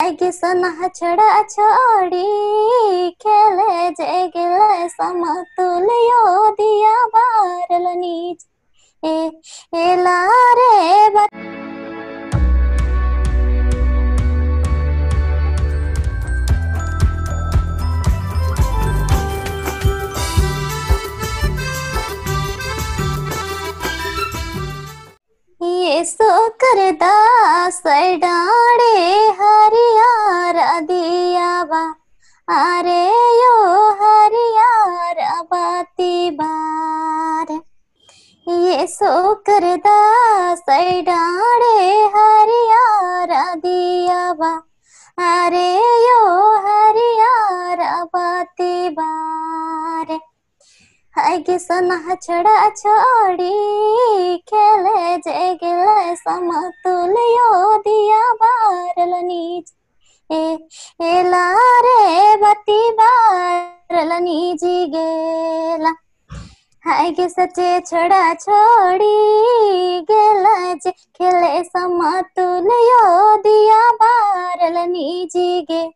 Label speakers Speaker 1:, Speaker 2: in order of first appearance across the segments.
Speaker 1: आगे सना छड़ा छोड़ी खेले जे गेले समतुल्य दिया बारल नीच ए लारे ये सो करदा डाड़े हरियार दिया बा अरे यो हरियार बाती बार ये सो करदा डाड़े हरियार दिया बा अरे यो हरियार बाती बार आगे सना छड़ा छोड़ी खेले जे गेले समतुल्य दिया बारल नीच ए लारे बती बारल नीजी गेला आगे सचे छड़ा छोड़ी गेला जे खेले समतुल्य दिया बारल नीजी गे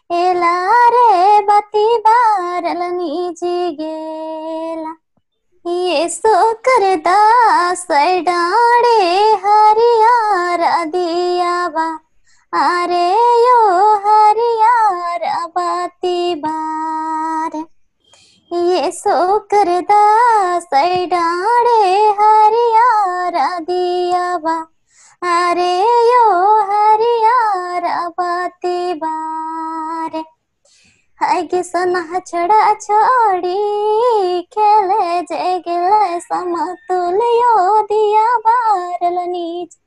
Speaker 1: एला रे बती बारल नीजी गेला ये सो करदा डाड़े हरियार दिया बा अरे यो हरियार बाती बार ये सो करदा डाड़े हरियार दिया बा अरे यो हरियार बाती बार आगे सना छड़ा छोड़ी खेले जे गेले समतुल्य दिया बारल नीच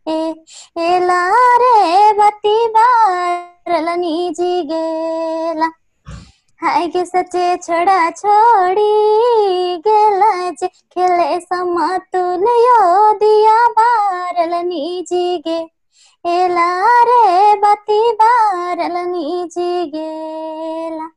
Speaker 1: ए लारे बती बारल नीजी गेला आगे सचे छड़ा छोड़ी गेला जे खेले समतुल्य दिया बारल नीजी गे एला रे बती बारल नीजी गेला।